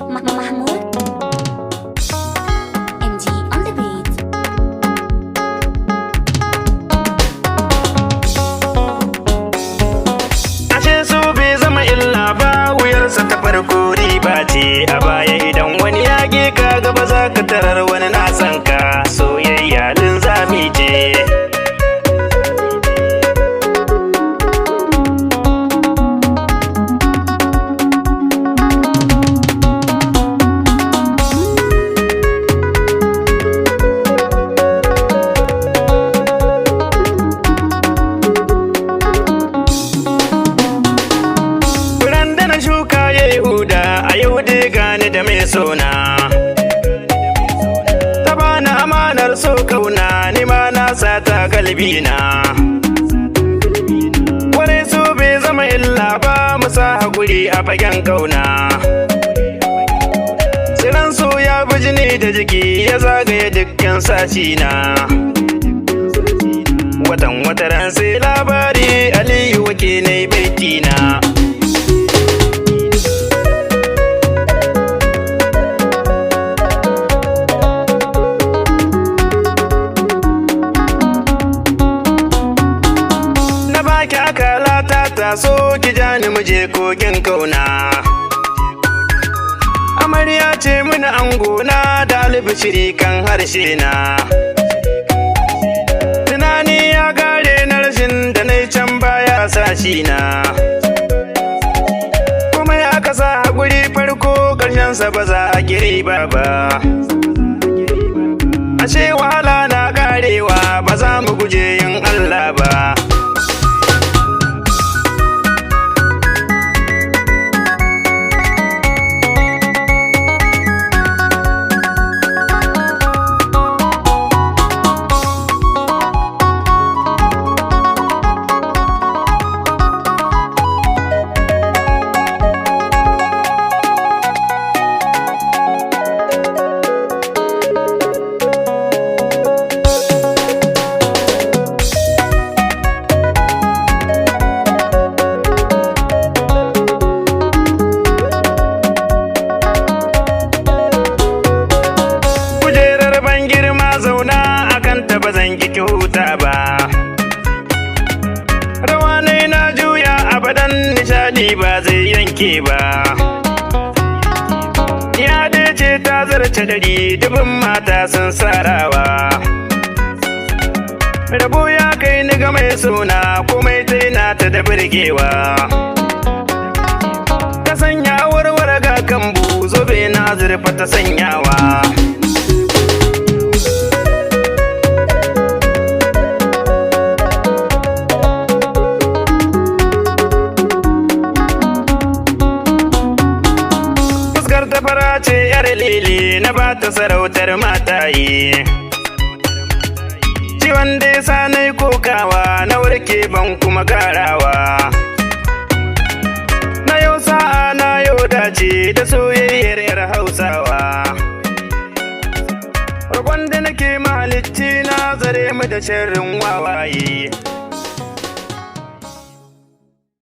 Mahmoud MG on the beat. Ashe su bai zama illa ba, wuyarsa ta farko riba ce. A baya idan wani ya ka gaba za ka tarar wani na san ka, soyayya linzami ce. Shuka ya yi huda a yau dai gani da mai sona, ta bani amanar so kauna ni ma na sata galbina. Wani su bai zama illa ba, musa haƙuri a fagen kauna. Siran so ya bi jini da jiki ya zagaye dukkan sashina. Watan wataran sai labari Aliyu wake na baitina. So ki jani muje kogin kauna, amarya ce mini angona da albishiri kan harshe na. Tunani ya gare na rashin da na can baya sashi na, kuma ya kasa haƙuri farko ƙarshensa ba za a giri ba. Ashe wahala na ƙarewa ba za mu guje yin Allah ba. Ba zan ki huta ba, rawa na juya abadan, nishadi ba zai yanke ba. Ya dace ta zarce dari, dubin mata sun sarawa. Rabo ya kai ni ga mai suna, komai taina ta da birgewa. Ta sanya warware ga kambu, zobe na zurfa ta sanyawa. Ta fara ce yar lele na ba ta sarautar mataye, ciwon da ya sa na yi kokawa na warke ban kuma karawa. Na yau sa'a na yau dace da soyayyar yar Hausawa. Roƙon da nake mahalicci na zare mu da sharrin wawaye.